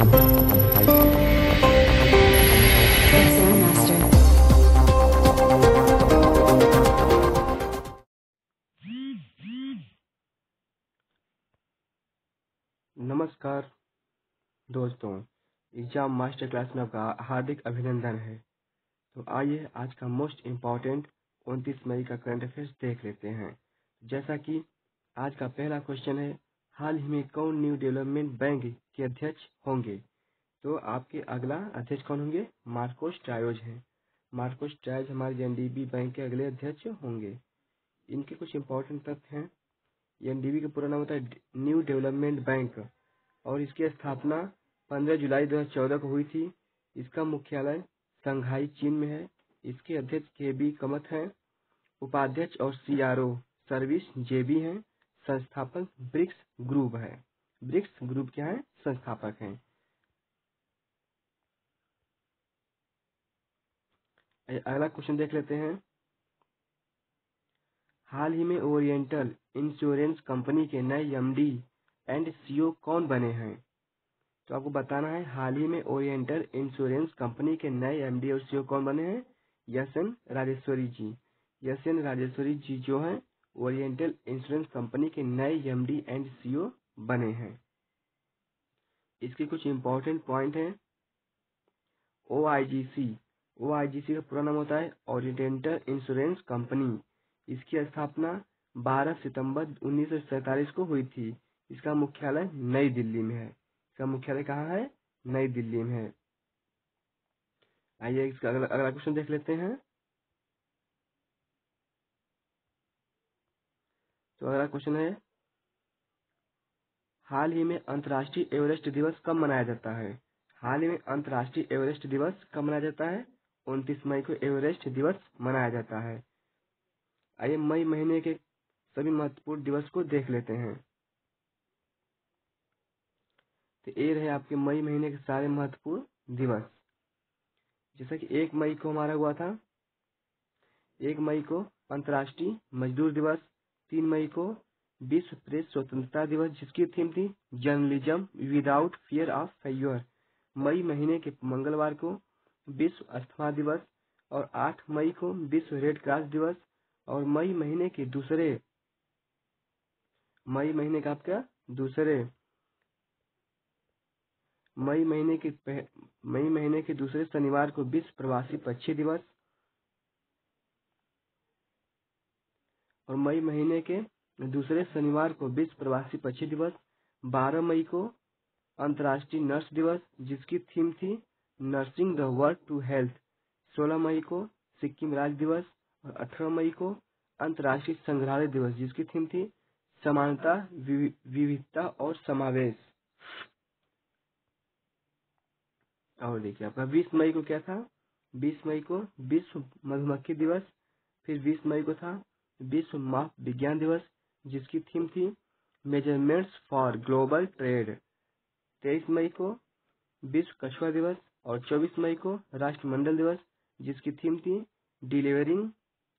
नमस्कार दोस्तों, exam master class में आपका हार्दिक अभिनंदन है। तो आइए आज का मोस्ट इम्पॉर्टेंट 29 मई का करंट अफेयर्स देख लेते हैं। जैसा कि आज का पहला क्वेश्चन है, हाल ही में कौन न्यू डेवलपमेंट बैंक के अध्यक्ष होंगे? तो आपके अगला अध्यक्ष कौन होंगे? मार्कोस ट्रायोज हैं। मार्कोस ट्रायोज हमारे एनडीबी बैंक के अगले अध्यक्ष होंगे। इनके कुछ इंपॉर्टेंट तथ्य हैं। एनडीबी का पूरा नाम होता है न्यू डेवलपमेंट बैंक और इसकी स्थापना 15 जुलाई 2014 को हुई थी। इसका मुख्यालय शंघाई चीन में है। इसके अध्यक्ष केबी कमत हैं। उपाध्यक्ष और सीआरओ सर्विस जेबी हैं। संस्थापक ब्रिक्स ग्रुप है। ब्रिक्स ग्रुप क्या है? संस्थापक हैं। अगला क्वेश्चन देख लेते हैं। हाल ही में ओरिएंटल इंश्योरेंस कंपनी के नए एमडी एंड सीईओ कौन बने हैं? तो आपको बताना है हाल ही में ओरिएंटल इंश्योरेंस कंपनी के नए एमडी और सीईओ कौन बने हैं? एस.एन. राजेश्वरी जी। एस.एन. राजेश्वरी जी जो हैं ओरिएंटल इंश्योरेंस कंपनी के नए एमडी एंड सीईओ बने हैं। इसके कुछ इंपॉर्टेंट पॉइंट हैं। ओआईजीसी का पूरा नाम होता है ओरिएंटल इंश्योरेंस कंपनी। इसकी स्थापना 12 सितंबर 1947 को हुई थी। इसका मुख्यालय नई दिल्ली में है। इसका मुख्यालय कहाँ है? नई दिल्ली में है। आइए इसका अगला क्वेश्चन देख लेते हैं। तो अगला क्वेश्चन है, हाल ही में अंतर्राष्ट्रीय एवरेस्ट दिवस कब मनाया जाता है? हाल ही में अंतर्राष्ट्रीय एवरेस्ट दिवस कब मनाया जाता है? 29 मई को एवरेस्ट दिवस मनाया जाता है। आइए मई महीने के सभी महत्वपूर्ण दिवस को देख लेते हैं। तो ये रहे आपके मई महीने के सारे महत्वपूर्ण दिवस। जैसा कि 1 मई को हमारा हुआ था, 1 मई को अंतर्राष्ट्रीय मजदूर दिवस। 3 मई को विश्व प्रेस स्वतंत्रता दिवस जिसकी थीम थी journalism without fear of failure. मई महीने के मंगलवार को विश्व अस्थमा दिवस और 8 मई को विश्व रेड क्रॉस दिवस। और मई महीने के दूसरे शनिवार को विश्व प्रवासी पक्षी दिवस। और मई महीने के दूसरे शनिवार को विश्व प्रवासी पक्षी दिवस। 12 मई को अंतर्राष्ट्रीय नर्स दिवस जिसकी थीम थी nursing the world to health. 16 मई को सिक्किम राज्य दिवस और 18 मई को अंतर्राष्ट्रीय संग्रहालय दिवस जिसकी थीम थी समानता विविधता और समावेश। और देखिए आपका 20 मई को क्या था? 20 मई को विश्व मधुमक्खी दिवस। फिर 20 मई को था विश्व माप विज्ञान दिवस जिसकी थीम थी मेजरमेंट्स फॉर ग्लोबल ट्रेड। 23 मई को विश्व कछुआ दिवस और 24 मई को राष्ट्रमंडल दिवस जिसकी थीम थी delivering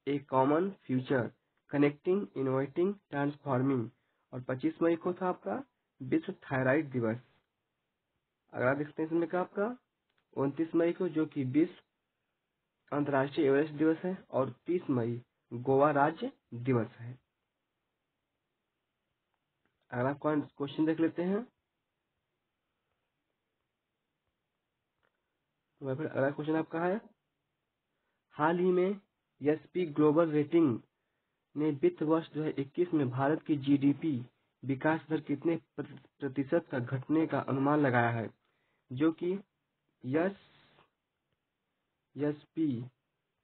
a common future connecting innovating transforming. और 25 मई को था आपका विश्व थायराइड दिवस। अगला देखते हैं इसमें का आपका 29 मई को जो कि विश्व अंतर्राष्ट्रीय एवरेस्ट दिवस है और 30 मई गोवा राज्य दिवस है। अगला क्वेश्चन देख लेते हैं। तो फिर अगला क्वेश्चन आपका है, हाल ही में एसपी ग्लोबल रेटिंग ने वित्त वर्ष 2021 में भारत की जीडीपी विकास दर कितने प्रतिशत का घटने का अनुमान लगाया है? जो कि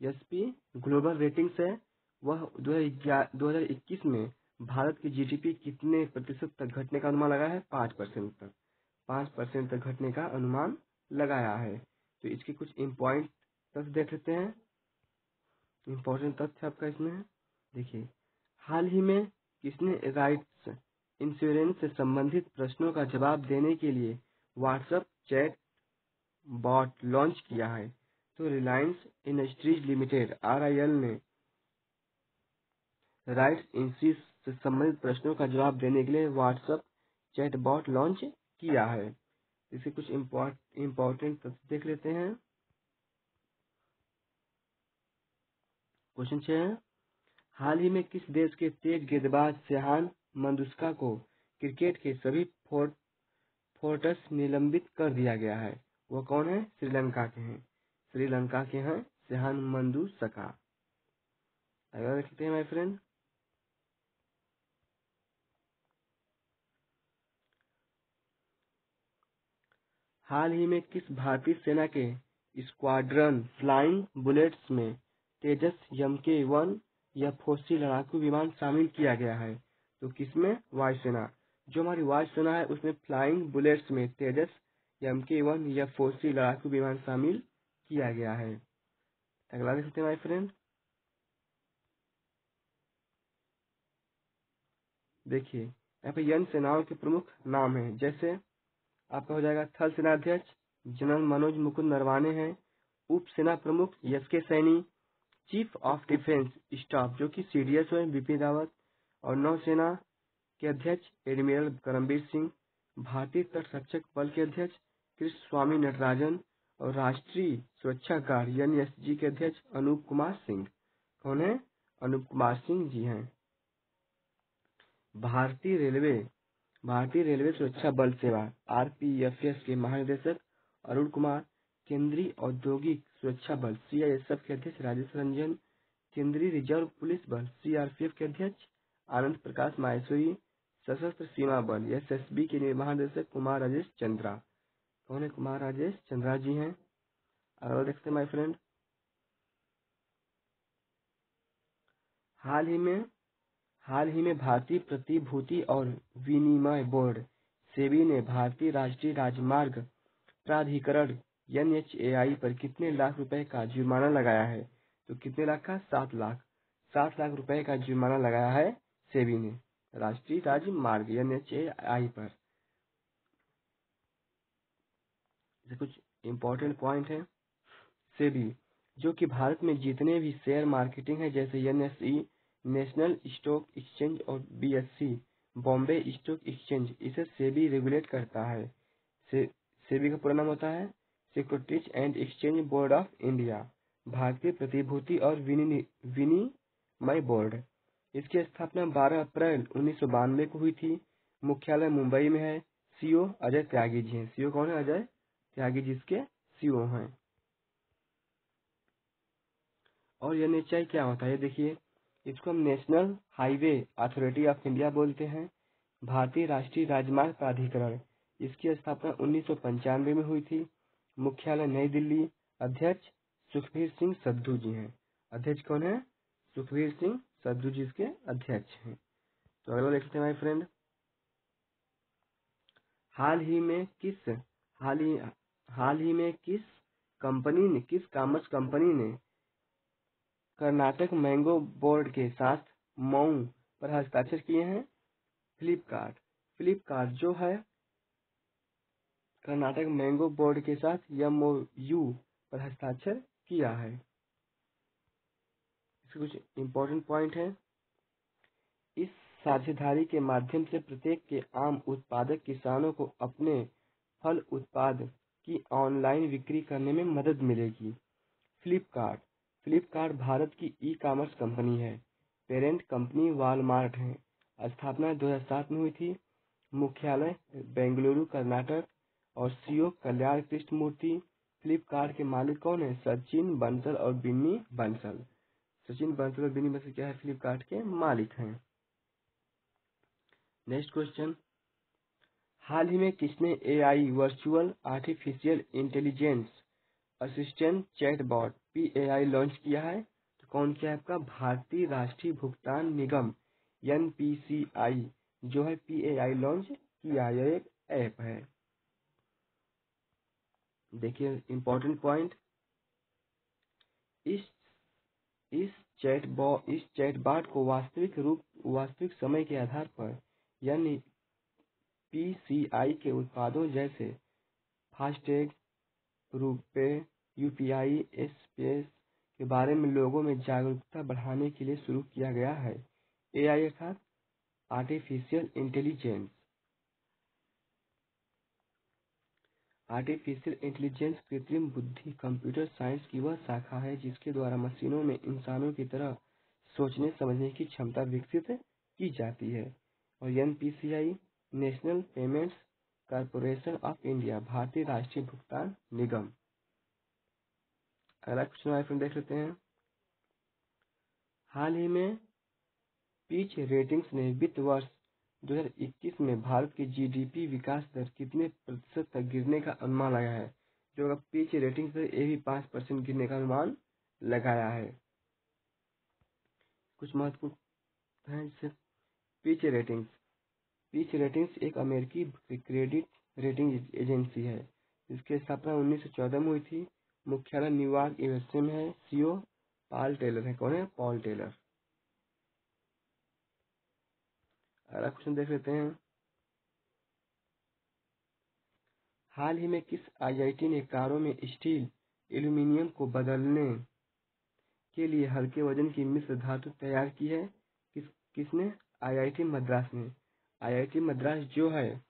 एसपी ग्लोबल रेटिंग से वह 2021 में भारत की जीडीपी कितने प्रतिशत तक घटने का अनुमान लगाया है? 5% तक। 5% तक घटने का अनुमान लगाया है। तो इसके कुछ इम्पॉर्टेंट तथ्य देख लेते हैं। इम्पोर्टेंट तथ्य आपका इसमें है, देखिए हाल ही में किसने राइट्स इंश्योरेंस से संबंधित प्रश्नों का जवाब देने के लिए व्हाट्सएप चैट बॉट लॉन्च किया है? तो रिलायंस इंडस्ट्रीज लिमिटेड RIL ने राइट्स इंश्योरेंस से संबंधित प्रश्नों का जवाब देने के लिए व्हाट्सएप चैट बॉट लॉन्च किया है। इसे कुछ इम्पोर्टेंट तथ्य देख लेते हैं। क्वेश्चन 6 है, हाल ही में किस देश के तेज गेंदबाज शेहान मंदुस्का को क्रिकेट के सभी फोर्ट्स निलंबित कर दिया गया है? वो कौन है? श्रीलंका के हैं। श्रीलंका के हैं शेहान मंदुस्का। अगला देखते हैं माय फ्रेंड, हाल ही में किस भारतीय सेना के स्क्वाड्रन फ्लाइंग बुलेट्स में तेजस Mk-1 या फोर्सी लड़ाकू विमान शामिल किया गया है? तो किसमें? वायुसेना। जो हमारी वायुसेना है उसमें फ्लाइंग बुलेट्स में तेजस Mk-1 या फोर्सी लड़ाकू विमान शामिल किया गया है। अगला देख सकते हैं माय फ्रेंड, देखिए यहाँ पे यन सेनाओं के प्रमुख नाम है, जैसे आपका हो जाएगा थल सेनाध्यक्ष जनरल मनोज मुकुंद नरवाने हैं, उप सेना प्रमुख SK. Saini, chief of defence staff जो कि CDS है बिपिन रावत, और नौसेना के अध्यक्ष एडमिरल करमबीर सिंह, भारतीय तटरक्षक बल के अध्यक्ष कृष्ण स्वामी नटराजन, और राष्ट्रीय सुरक्षा गार्ड NSG के अध्यक्ष अनूप कुमार सिंह। कौन है? अनूप कुमार सिंह जी हैं। भारतीय रेलवे सुरक्षा बल सेवा RPFS के महानिदेशक अरुण कुमार, केंद्रीय औद्योगिक सुरक्षा बल CISF के अध्यक्ष राजेश रंजन, केंद्रीय रिजर्व पुलिस बल CRPF के अध्यक्ष आनंद प्रकाश माहेश्वरी, सशस्त्र सीमा बल SSB के महानिदेशक कुमार राजेश चंद्रा। कौन है? कुमार राजेश चंद्रा जी हैं। अगला देखते हैं माय फ्रेंड, हाल ही में भारतीय प्रतिभूति और विनिमय बोर्ड सेबी ने भारतीय राष्ट्रीय राजमार्ग प्राधिकरण NHAI पर कितने लाख रुपए का जुर्माना लगाया है? तो कितने लाख का? 7 लाख। 7 लाख रुपए का जुर्माना लगाया है सेबी ने राष्ट्रीय राजमार्ग NHAI पर। कुछ इम्पोर्टेंट पॉइंट है। सेबी जो कि भारत में जितने भी शेयर मार्केटिंग है जैसे NSE नेशनल स्टॉक एक्सचेंज और BSE बॉम्बे स्टॉक एक्सचेंज, इसे सेबी रेगुलेट करता है। सेबी का पूरा नाम होता है securities and exchange board of India, भारतीय प्रतिभूति और विनिमय बोर्ड। इसकी स्थापना 12 अप्रैल 1992 को हुई थी। मुख्यालय मुंबई में है। CEO अजय त्यागी जी हैं। CEO कौन है? अजय त्यागी जी इसके CEO हैं। और NHAI क्या होता है? देखिए, इसको हम national highway authority of India बोलते हैं। भारतीय राष्ट्रीय राजमार्ग प्राधिकरण, इसकी स्थापना 1995 में हुई थी। मुख्यालय नई दिल्ली। अध्यक्ष सुखबीर सिंह सद्दू जी हैं। अध्यक्ष कौन है? सुखबीर सिंह सद्दू जी इसके अध्यक्ष हैं। तो अगला देखते हैं माय फ्रेंड, हाल ही में किस कॉमर्स कंपनी ने कर्नाटक मैंगो बोर्ड के साथ मऊ पर हस्ताक्षर किए हैं? फ्लिपकार्ट जो है कर्नाटक मैंगो बोर्ड के साथ MOU पर हस्ताक्षर किया है। इसके कुछ इम्पोर्टेंट पॉइंट है। इस साझेदारी के माध्यम से प्रत्येक के आम उत्पादक किसानों को अपने फल उत्पाद की ऑनलाइन बिक्री करने में मदद मिलेगी। फ्लिपकार्ट भारत की ई-कॉमर्स कंपनी है। पेरेंट कंपनी वॉलमार्ट है। स्थापना 2007 में हुई थी। मुख्यालय बेंगलुरु कर्नाटक और CEO कल्याण कृष्णमूर्ति। फ्लिपकार्ट के मालिक कौन है? सचिन बंसल और बिन्नी बंसल। सचिन बंसल और बिन्नी बंसल क्या है? फ्लिपकार्ट के मालिक हैं। नेक्स्ट क्वेश्चन, हाल ही में किसने AI virtual artificial intelligence assistant chatbot PAI launch किया है? तो कौन किया है? आपका भारतीय राष्ट्रीय भुगतान निगम NPCI जो है PAI लॉन्च किया है। यह एक ऐप है। देखिए इम्पोर्टेंट पॉइंट, इस चैटबॉट को वास्तविक समय के आधार पर यानी PCI के उत्पादों जैसे फास्टैग, रुपे, UPI, SPACE के बारे में लोगों में जागरूकता बढ़ाने के लिए शुरू किया गया है। AI अर्थात आर्टिफिशियल इंटेलिजेंस। आर्टिफिशियल इंटेलिजेंस कृत्रिम बुद्धि कंप्यूटर साइंस की वह शाखा है जिसके द्वारा मशीनों में इंसानों की तरह सोचने समझने की क्षमता विकसित की जाती है। और NPCI national payments corporation of India भारतीय राष्ट्रीय भुगतान निगम। अगला क्वेश्चन देख लेते हैं। हाल ही में पिच रेटिंग्स ने वित्त वर्ष 2021 में भारत की जीडीपी विकास दर कितने प्रतिशत तक गिरने का अनुमान लगाया है। जो पिच रेटिंग्स है ये भी 5% गिरने का अनुमान लगाया है। कुछ महत्वपूर्ण है जैसे पिच रेटिंग्स एक अमेरिकी क्रेडिट रेटिंग एजेंसी है। इसकी स्थापना 1914 में हुई थी। मुख्यालय न्यूयॉर्क यूएसए में है। सीईओ पॉल टेलर है। कौन है? Paul Taylor. अगला क्वेश्चन देख लेते हैं। हाल ही में किस आईआईटी ने कारों में स्टील एल्यूमीनियम को बदलने के लिए हल्के वजन की मिश्र धातु तैयार की है? किसने? आईआईटी मद्रास ने। आईआईटी मद्रास जो है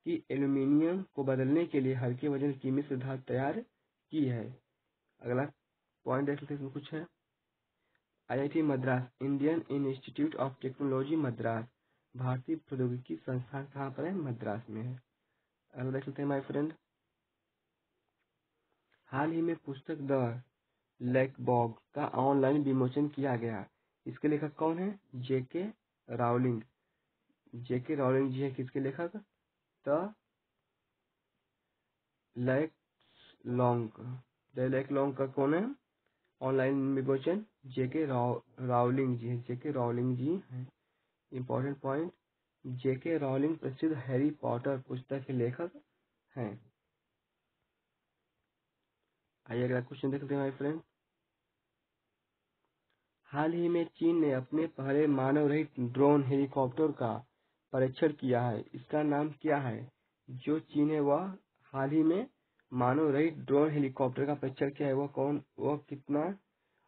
कि एल्यूमीनियम को बदलने के लिए हल्के वजन की मिश्र धातु तैयार की है। अगला पॉइंट देख लेते हैं। इसमें कुछ है। IIT Madras Indian institute of technology Madras भारतीय प्रौद्योगिकी संस्थान कहाँ पर है? मद्रास में है। अगला देख लेते हैं माय फ्रेंड। हाल ही में पुस्तक द लैकबॉग का ऑनलाइन विमोचन किया गया। इसके लेखक कौन है? जेके रावलिंग। जेके रावलिंग जी है किसके लेखक? The lack long. The lack long का कौन है? ऑनलाइन विमोचन जेके रावलिंग जी है। जेके रावलिंग जी हैं। इंपॉर्टेंट पॉइंट, जेके रावलिंग प्रसिद्ध हैरी पॉटर पुस्तक के लेखक हैं। आइए अगला क्वेश्चन देखते हैं माय फ्रेंड। हाल ही में चीन ने अपने पहले मानव रहित ड्रोन हेलीकॉप्टर का परीक्षण किया है। इसका नाम क्या है? जो चीन है वह हाल ही में मानव रहित ड्रोन हेलीकॉप्टर का परीक्षण किया है वह कितना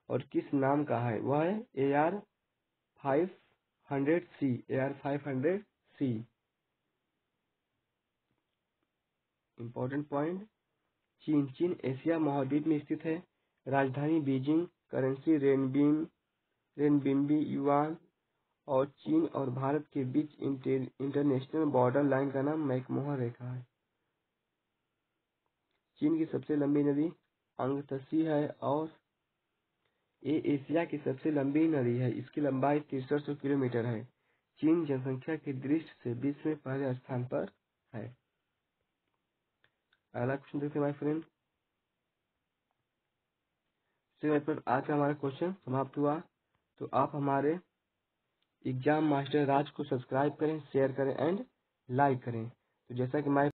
और किस नाम का है? वह है AR-500C। AR-500C। इंपॉर्टेंट पॉइंट, चीन एशिया महाद्वीप में स्थित है। राजधानी बीजिंग, करेंसी रेनबिन्बी युआन और चीन और भारत के बीच इंटरनेशनल बॉर्डर लाइन का नाम मैकमोहन रेखा है। चीन की सबसे लंबी नदी अंगतसी है और ये एशिया की सबसे लंबी नदी है। इसकी लंबाई 6300 किलोमीटर है। चीन जनसंख्या की दृष्टि से विश्व में पहले स्थान पर है। अगला क्वेश्चन देखते हैं माय फ्रेंड। आज का हमारा क्वेश्चन समाप्त हुआ। तो आप हमारे एग्जाम मास्टर राज को सब्सक्राइब करें, शेयर करें एंड लाइक करें। तो जैसा कि